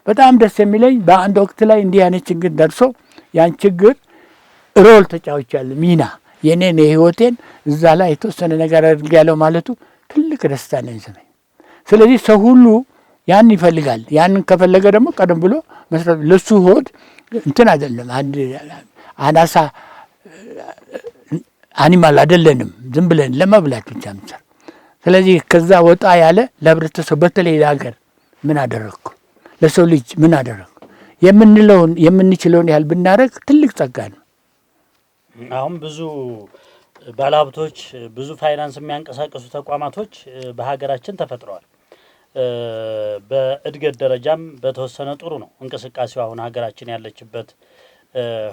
[SPEAKER 4] በጣም ደስ የሚለኝ በአንድ ወቅት ላይ እንዲህ አይነት ችግር ደርሶ ያን ችግር ሮል ተጫውቻለሁ፣ ሚና የኔን የህይወቴን እዛ ላይ የተወሰነ ነገር አድርጌያለሁ ማለቱ ትልቅ ደስታ ነው የሚሰማኝ። ስለዚህ ሰው ሁሉ ያን ይፈልጋል። ያንን ከፈለገ ደግሞ ቀደም ብሎ መስራት ለሱ ሆድ እንትን አይደለም። አንድ አናሳ አኒማል አይደለንም፣ ዝም ብለን ለመብላት ብቻ ምንሰራ። ስለዚህ ከዛ ወጣ ያለ ለህብረተሰቡ በተለይ ለሀገር ምን አደረግኩ፣ ለሰው ልጅ ምን አደረግኩ የምንለውን የምንችለውን ያህል ብናደርግ ትልቅ ጸጋ ነው።
[SPEAKER 5] አሁን ብዙ ባለሀብቶች ብዙ ፋይናንስ የሚያንቀሳቀሱ ተቋማቶች በሀገራችን ተፈጥረዋል። በእድገት ደረጃም በተወሰነ ጥሩ ነው እንቅስቃሴው። አሁን ሀገራችን ያለችበት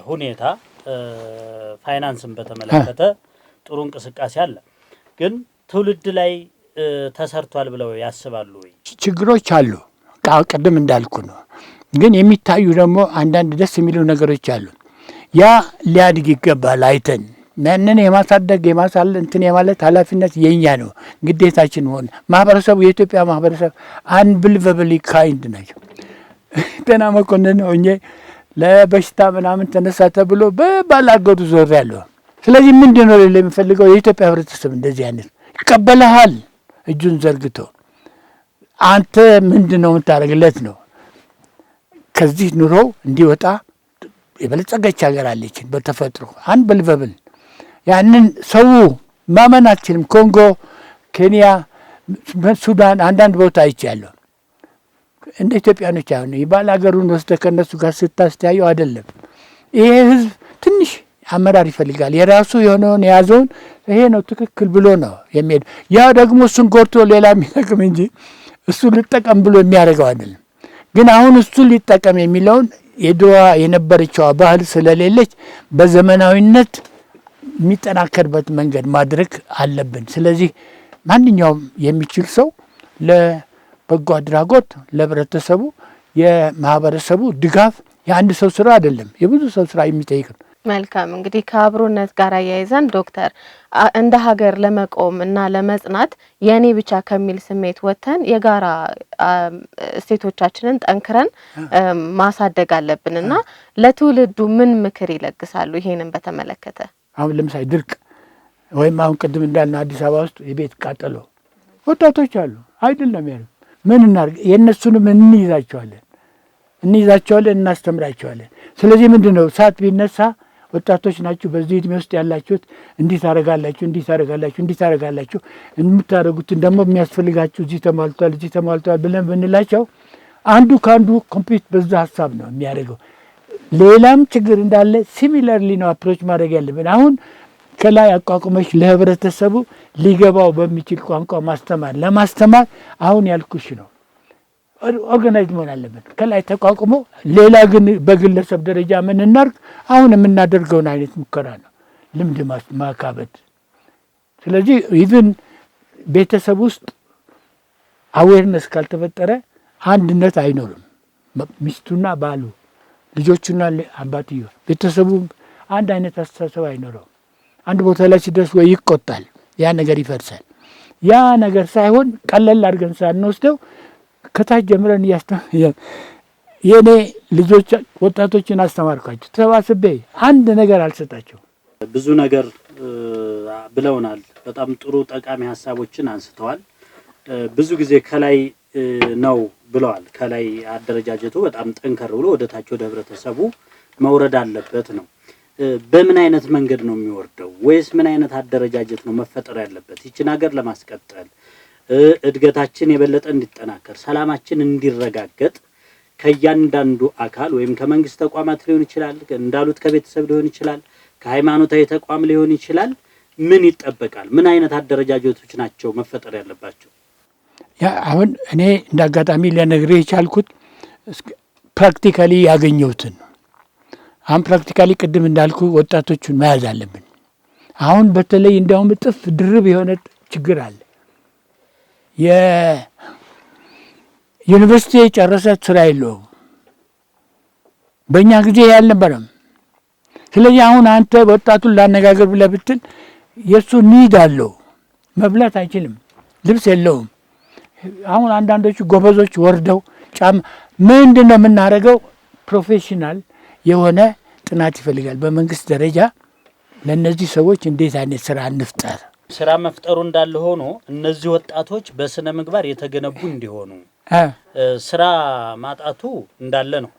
[SPEAKER 5] ሁኔታ ፋይናንስን በተመለከተ ጥሩ እንቅስቃሴ አለ። ግን ትውልድ ላይ ተሰርቷል ብለው ያስባሉ ወይ? ችግሮች
[SPEAKER 4] አሉ። ቅድም እንዳልኩ ነው። ግን የሚታዩ ደግሞ አንዳንድ ደስ የሚሉ ነገሮች አሉ። ያ ሊያድግ ይገባል አይተን ያንን የማሳደግ እንትን የማለት ኃላፊነት የኛ ነው፣ ግዴታችን ሆነ። ማህበረሰቡ የኢትዮጵያ ማህበረሰብ አንብልቨብሊ ካይንድ ናቸው። ጤና መኮንን ሆኜ ለበሽታ ምናምን ተነሳ ተብሎ በባላገዱ ዞር ያለው። ስለዚህ ምንድን ነው የሚፈልገው የኢትዮጵያ ህብረተሰብ እንደዚህ አይነት ይቀበልሃል እጁን ዘርግቶ። አንተ ምንድን ነው የምታደርግለት ነው። ከዚህ ኑሮ እንዲወጣ የበለጸገች ሀገር አለችን በተፈጥሮ አንብልቨብል። ያንን ሰው ማመን አትችልም። ኮንጎ፣ ኬንያ፣ ሱዳን አንዳንድ ቦታ አይቻለሁ። እንደ ኢትዮጵያኖች አሁን የባል ሀገሩን ወስደህ ከእነሱ ጋር ስታስተያየው አይደለም። ይሄ ህዝብ ትንሽ አመራር ይፈልጋል። የራሱ የሆነውን የያዘውን ይሄ ነው ትክክል ብሎ ነው የሚሄድ። ያ ደግሞ እሱን ጎርቶ ሌላ የሚጠቅም እንጂ እሱ ሊጠቀም ብሎ የሚያደርገው አይደለም። ግን አሁን እሱ ሊጠቀም የሚለውን የድሮዋ የነበረችዋ ባህል ስለሌለች በዘመናዊነት የሚጠናከርበት መንገድ ማድረግ አለብን። ስለዚህ ማንኛውም የሚችል ሰው ለበጎ አድራጎት ለህብረተሰቡ የማህበረሰቡ ድጋፍ የአንድ ሰው ስራ አይደለም፣ የብዙ ሰው ስራ የሚጠይቅ ነው።
[SPEAKER 3] መልካም እንግዲህ ከአብሮነት ጋር ያይዘን ዶክተር እንደ ሀገር ለመቆም እና ለመጽናት የኔ ብቻ ከሚል ስሜት ወጥተን የጋራ እሴቶቻችንን ጠንክረን ማሳደግ አለብንና ለትውልዱ ምን ምክር ይለግሳሉ? ይሄንን በተመለከተ
[SPEAKER 4] አሁን ለምሳሌ ድርቅ ወይም አሁን ቅድም እንዳልን አዲስ አበባ ውስጥ የቤት ቃጠሎ ወጣቶች አሉ አይደለም ያለው ምን እናርግ? የእነሱንም እንይዛቸዋለን፣ እናስተምራቸዋለን። ስለዚህ ምንድነው እሳት ቢነሳ ወጣቶች ናችሁ፣ በዚህ እድሜ ውስጥ ያላችሁት እንዲህ ታረጋላችሁ፣ የምታደርጉትን ደግሞ የሚያስፈልጋችሁ እዚህ ተሟልቷል ብለን ብንላቸው አንዱ ከአንዱ ኮምፒት በዛ ሀሳብ ነው የሚያደርገው። ሌላም ችግር እንዳለ ሲሚላርሊ ነው አፕሮች ማድረግ ያለብን። አሁን ከላይ አቋቁመሽ ለህብረተሰቡ ሊገባው በሚችል ቋንቋ ለማስተማር አሁን ያልኩሽ ነው። ኦርጋናይዝ መሆን አለበት ከላይ ተቋቁሞ። ሌላ ግን በግለሰብ ደረጃ ምን እናርግ? አሁን የምናደርገውን አይነት ሙከራ ነው ልምድ ማካበት። ስለዚህ ኢቭን ቤተሰብ ውስጥ አዌርነስ ካልተፈጠረ አንድነት አይኖርም። ሚስቱና ባሉ፣ ልጆቹና አባትዮ፣ ቤተሰቡ አንድ አይነት አስተሳሰብ አይኖረው። አንድ ቦታ ላይ ሲደርስ ወይ ይቆጣል፣ ያ ነገር ይፈርሳል። ያ ነገር ሳይሆን ቀለል አድርገን ሳንወስደው ከታች ጀምረን የኔ ልጆች ወጣቶችን አስተማርኳቸው ተባስቤ አንድ ነገር አልሰጣቸው።
[SPEAKER 5] ብዙ ነገር ብለውናል። በጣም ጥሩ ጠቃሚ ሀሳቦችን አንስተዋል። ብዙ ጊዜ ከላይ ነው ብለዋል። ከላይ አደረጃጀቱ በጣም ጠንከር ብሎ ወደ ታች ወደ ህብረተሰቡ መውረድ አለበት ነው። በምን አይነት መንገድ ነው የሚወርደው? ወይስ ምን አይነት አደረጃጀት ነው መፈጠር ያለበት? ይችን ሀገር ለማስቀጠል እድገታችን የበለጠ እንዲጠናከር ሰላማችን እንዲረጋገጥ ከእያንዳንዱ አካል ወይም ከመንግስት ተቋማት ሊሆን ይችላል፣ እንዳሉት ከቤተሰብ ሊሆን ይችላል፣ ከሃይማኖታዊ ተቋም ሊሆን ይችላል። ምን ይጠበቃል? ምን አይነት አደረጃጀቶች ናቸው መፈጠር ያለባቸው?
[SPEAKER 4] ያ አሁን እኔ እንዳጋጣሚ ለነግርህ የቻልኩት ፕራክቲካሊ ያገኘሁትን። አሁን ፕራክቲካሊ ቅድም እንዳልኩ ወጣቶቹን መያዝ አለብን። አሁን በተለይ እንዲያውም እጥፍ ድርብ የሆነ ችግር አለ። የዩኒቨርሲቲ የጨረሰ ስራ የለውም። በእኛ ጊዜ ያልነበረም። ስለዚህ አሁን አንተ ወጣቱን ላነጋገር ብለህ ብትል የእሱ ኒድ አለው፣ መብላት አይችልም፣ ልብስ የለውም። አሁን አንዳንዶቹ ጎበዞች ወርደው ጫማ ምንድን ነው የምናደርገው? ፕሮፌሽናል የሆነ ጥናት ይፈልጋል። በመንግስት ደረጃ ለእነዚህ ሰዎች እንዴት አይነት ስራ እንፍጠር።
[SPEAKER 5] ስራ መፍጠሩ እንዳለ ሆኖ እነዚህ ወጣቶች በስነ ምግባር የተገነቡ እንዲሆኑ ስራ ማጣቱ እንዳለ ነው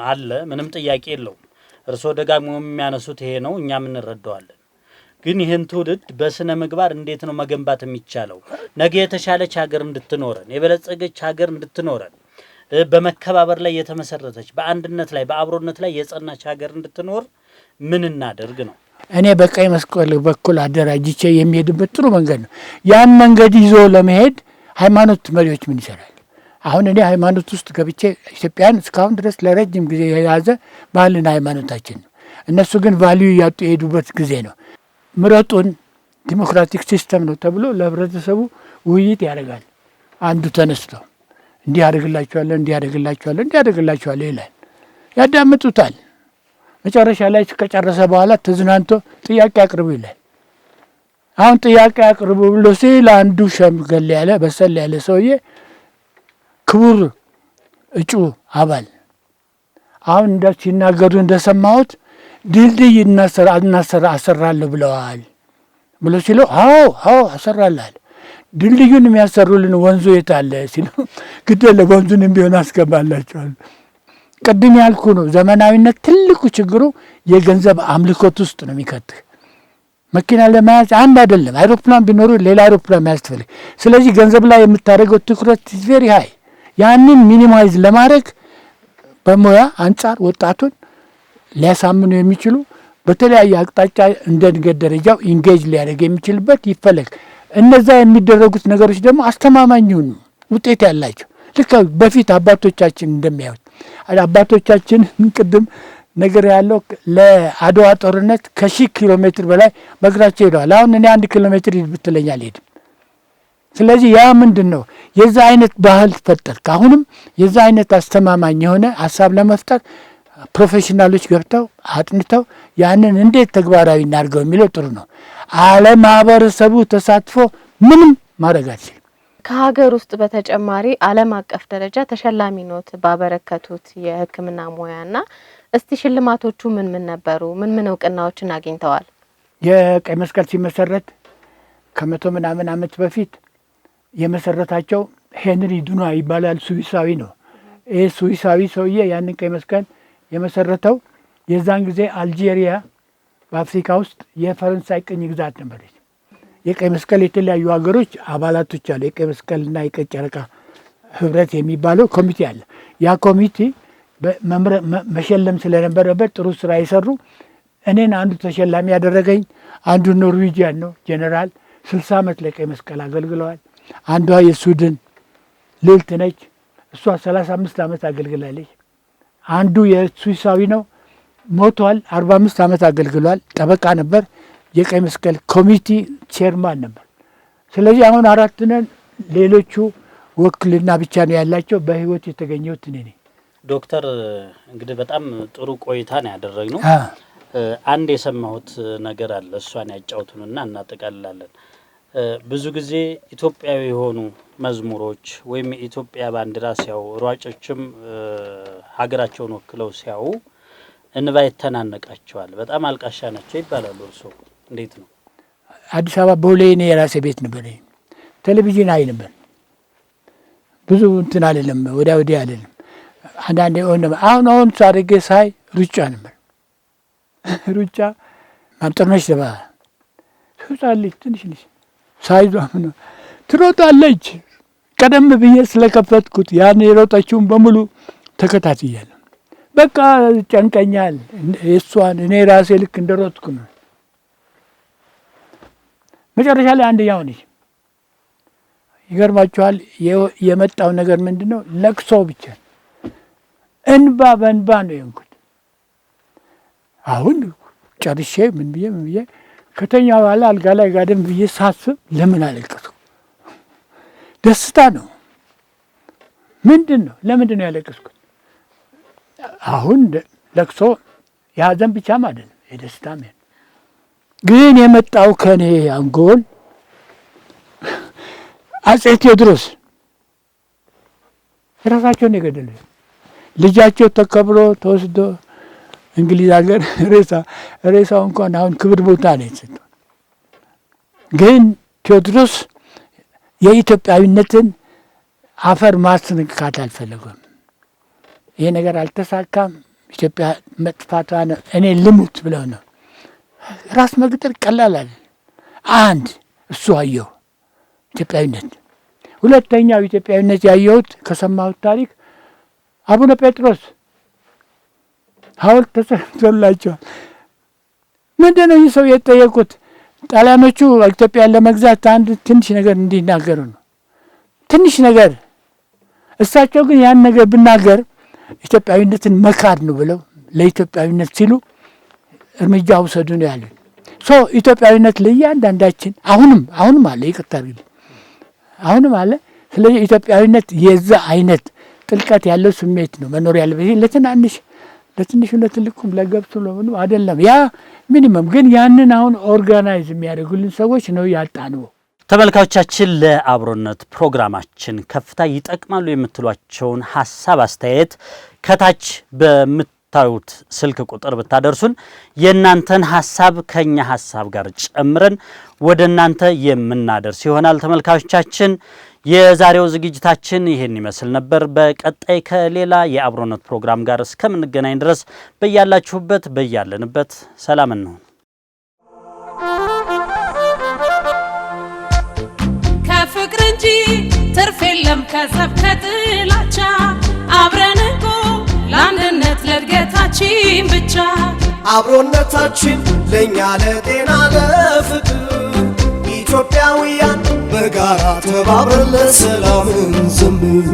[SPEAKER 5] አለ፣ ምንም ጥያቄ የለውም። እርስዎ ደጋግሞ የሚያነሱት ይሄ ነው፣ እኛም እንረዳዋለን። ግን ይህን ትውልድ በስነ ምግባር እንዴት ነው መገንባት የሚቻለው? ነገ የተሻለች ሀገር እንድትኖረን የበለጸገች ሀገር እንድትኖረን በመከባበር ላይ የተመሰረተች በአንድነት ላይ በአብሮነት ላይ የጸናች ሀገር እንድትኖር ምን እናደርግ ነው?
[SPEAKER 4] እኔ በቀይ መስቀል በኩል አደራጅቼ የሚሄድበት ጥሩ መንገድ ነው። ያን መንገድ ይዞ ለመሄድ ሃይማኖት መሪዎች ምን ይሰራል? አሁን እኔ ሃይማኖት ውስጥ ገብቼ ኢትዮጵያን እስካሁን ድረስ ለረጅም ጊዜ የያዘ ባህልና ሃይማኖታችን ነው። እነሱ ግን ቫልዩ እያጡ የሄዱበት ጊዜ ነው። ምረጡን ዲሞክራቲክ ሲስተም ነው ተብሎ ለህብረተሰቡ ውይይት ያደርጋል። አንዱ ተነስቶ እንዲህ ያደርግላችኋለሁ እንዲህ ያደርግላችኋለሁ እንዲህ ያደርግላችኋለሁ ይላል። ያዳምጡታል። መጨረሻ ላይ ከጨረሰ በኋላ ተዝናንቶ ጥያቄ አቅርቡ ይላል። አሁን ጥያቄ አቅርቡ ብሎ ሲል አንዱ ሸምገል ያለ በሰል ያለ ሰውዬ ክቡር እጩ አባል አሁን ሲናገሩ እንደሰማሁት ድልድይ አሰራለሁ ብለዋል ብሎ ሲለው አዎ አሰራለሁ። ድልድዩን የሚያሰሩልን ወንዙ የት አለ ሲለው ግደለ ወንዙንም ቢሆን አስገባላቸዋል። ቅድም ያልኩ ነው። ዘመናዊነት ትልቁ ችግሩ የገንዘብ አምልኮት ውስጥ ነው የሚከትህ። መኪና ለመያዝ አንድ አይደለም። አይሮፕላን ቢኖሩ ሌላ አይሮፕላን ያስፈልግ። ስለዚህ ገንዘብ ላይ የምታደርገው ትኩረት ቬሪ ሃይ። ያንን ሚኒማይዝ ለማድረግ በሙያ አንጻር ወጣቱን ሊያሳምኑ የሚችሉ በተለያየ አቅጣጫ እንደ እድገት ደረጃው ኢንጌጅ ሊያደርግ የሚችልበት ይፈለግ። እነዛ የሚደረጉት ነገሮች ደግሞ አስተማማኝ ይሁኑ፣ ውጤት ያላቸው። ልክ በፊት አባቶቻችን እንደሚያዩት አባቶቻችን ቅድም ነገር ያለው ለአድዋ ጦርነት ከ1000 ኪሎ ሜትር በላይ በእግራቸው ሄደዋል። አሁን እኔ 1 ኪሎ ሜትር ብትለኝ አልሄድም። ስለዚህ ያ ምንድን ነው የዛ አይነት ባህል ፈጠርክ። አሁንም የዛ አይነት አስተማማኝ የሆነ ሀሳብ ለመፍጠር ፕሮፌሽናሎች ገብተው አጥንተው ያንን እንዴት ተግባራዊ እናድርገው የሚለው ጥሩ ነው። ማህበረሰቡ ተሳትፎ ምንም ማድረግ አልችልም።
[SPEAKER 3] ከሀገር ውስጥ በተጨማሪ ዓለም አቀፍ ደረጃ ተሸላሚ ኖት ባበረከቱት የሕክምና ሙያና እስቲ ሽልማቶቹ ምን ነበሩ? ምን እውቅናዎችን አግኝተዋል?
[SPEAKER 4] የቀይ መስቀል ሲመሰረት ከ100 ምናምን ዓመት በፊት የመሰረታቸው ሄንሪ ዱና ይባላል። ስዊሳዊ ነው። ይህ ስዊሳዊ ሰውዬ ያንን ቀይ መስቀል የመሰረተው የዛን ጊዜ አልጄሪያ በአፍሪካ ውስጥ የፈረንሳይ ቅኝ ግዛት ነበረች። የቀይ መስቀል የተለያዩ ሀገሮች አባላቶች አሉ። የቀይ መስቀልና የቀይ ጨረቃ ህብረት የሚባለው ኮሚቴ አለ። ያ ኮሚቴ መሸለም ስለነበረበት ጥሩ ስራ የሰሩ እኔን አንዱ ተሸላሚ ያደረገኝ አንዱ ኖርዌጂያን ነው። ጄኔራል 60 ዓመት ለቀይ መስቀል አገልግለዋል። አንዷ የሱዳን ልዕልት ነች። እሷ 35 ዓመት አገልግላለች። አንዱ የስዊሳዊ ነው፣ ሞቷል። 45 ዓመት አገልግሏል። ጠበቃ ነበር። የቀይ መስቀል ኮሚቴ ቼርማን ነበር። ስለዚህ አሁን 4 ነን። ሌሎቹ ወክልና ብቻ ነው ያላቸው። በህይወት የተገኘሁት እኔ ነኝ።
[SPEAKER 5] ዶክተር እንግዲህ በጣም ጥሩ ቆይታ ነው ያደረግነው። አንድ የሰማሁት ነገር አለ፣ እሷን ያጫውቱንና እናጠቃልላለን። ብዙ ጊዜ ኢትዮጵያዊ የሆኑ መዝሙሮች ወይም የኢትዮጵያ ባንዲራ ሲያዩ ሯጮችም ሀገራቸውን ወክለው ሲያዩ እንባ ይተናነቃቸዋል፣ በጣም አልቃሻ ናቸው ይባላሉ። እርስዎ እንዴት ነው?
[SPEAKER 4] አዲስ አበባ ቦሌ እኔ የራሴ ቤት ነበር። ቴሌቪዥን አይ ነበር። ብዙ እንትን አይደለም፣ ወዲያ አይደለም። አንዳንዴ አሁን ሳደርግ ሳይ ሩጫ ነበር። ሩጫ ማምጠርነሽ ደባ ትሮጣለች። ትንሽ ሳይዟ ምን ትሮጣለች። ቀደም ብዬ ስለከፈትኩት ያን የሮጠችውን በሙሉ ተከታትያለሁ። በቃ ጨንቀኛል። እሷን እኔ ራሴ ልክ እንደሮጥኩ ነው። መጨረሻ ላይ አንደኛው ነች። ይገርማችኋል። የመጣው ነገር ምንድን ነው? ለቅሶ ብቻ እንባ በእንባ ነው የሆንኩት። አሁን ጨርሼ ምን ብዬ ከተኛ በኋላ አልጋ ላይ ጋደም ብዬ ሳስብ ለምን አለቀስኩ? ደስታ ነው። ምንድን ነው? ለምንድን ነው ያለቀስኩት? አሁን ለቅሶ የሀዘን ብቻም አይደለም፣ የደስታም ግን የመጣው ከኔ አንጎል አጼ ቴዎድሮስ ራሳቸውን የገደሉ ልጃቸው ተከብሮ ተወስዶ እንግሊዝ ሀገር ሬሳው እንኳን አሁን ክብር ቦታ ነው የተሰጠው። ግን ቴዎድሮስ የኢትዮጵያዊነትን አፈር ማስነካት አልፈለገም። ይሄ ነገር አልተሳካም። ኢትዮጵያ መጥፋቷ ነው፣ እኔ ልሙት ብለው ነው ራስ መግጠር ቀላል አይደል። አንድ እሱ አየሁ ኢትዮጵያዊነት። ሁለተኛው ኢትዮጵያዊነት ያየሁት ከሰማሁት ታሪክ አቡነ ጴጥሮስ ሐውልት ተሰርቶላቸዋል። ምንድነው ይህ ሰው የጠየቁት? ጣሊያኖቹ ኢትዮጵያን ለመግዛት አንድ ትንሽ ነገር እንዲናገሩ ነው። ትንሽ ነገር። እሳቸው ግን ያን ነገር ብናገር ኢትዮጵያዊነትን መካድ ነው ብለው ለኢትዮጵያዊነት ሲሉ እርምጃ ውሰዱ ነው ያሉት። ኢትዮጵያዊነት ለእያንዳንዳችን አሁንም አለ። ይቅርታ አድርግልኝ፣ አሁንም አለ። ስለዚህ ኢትዮጵያዊነት የዛ አይነት ጥልቀት ያለው ስሜት ነው መኖር ያለበት። ለትንሹ ለትልቁም ለገብቱ ለምኑ አይደለም። ያ ሚኒመም ግን ያንን አሁን ኦርጋናይዝ የሚያደርጉልን ሰዎች ነው ያጣነው።
[SPEAKER 5] ተመልካቾቻችን ለአብሮነት ፕሮግራማችን ከፍታ ይጠቅማሉ የምትሏቸውን ሐሳብ አስተያየት ከታች በምታዩት ስልክ ቁጥር ብታደርሱን የእናንተን ሐሳብ ከኛ ሐሳብ ጋር ጨምረን ወደ እናንተ የምናደርስ ይሆናል። ተመልካቾቻችን የዛሬው ዝግጅታችን ይሄን ይመስል ነበር። በቀጣይ ከሌላ የአብሮነት ፕሮግራም ጋር እስከምንገናኝ ድረስ በያላችሁበት በያለንበት ሰላም ነው።
[SPEAKER 1] ከፍቅር እንጂ ትርፍ የለም ከጸብ ከጥላቻ አብረን እንቆ ለአንድነት ለእድገታችን ብቻ
[SPEAKER 2] አብሮነታችን ለእኛ ለጤና ለፍቅር ኢትዮጵያውያን በጋራ ተባብረን ለሰላም እንዘምር።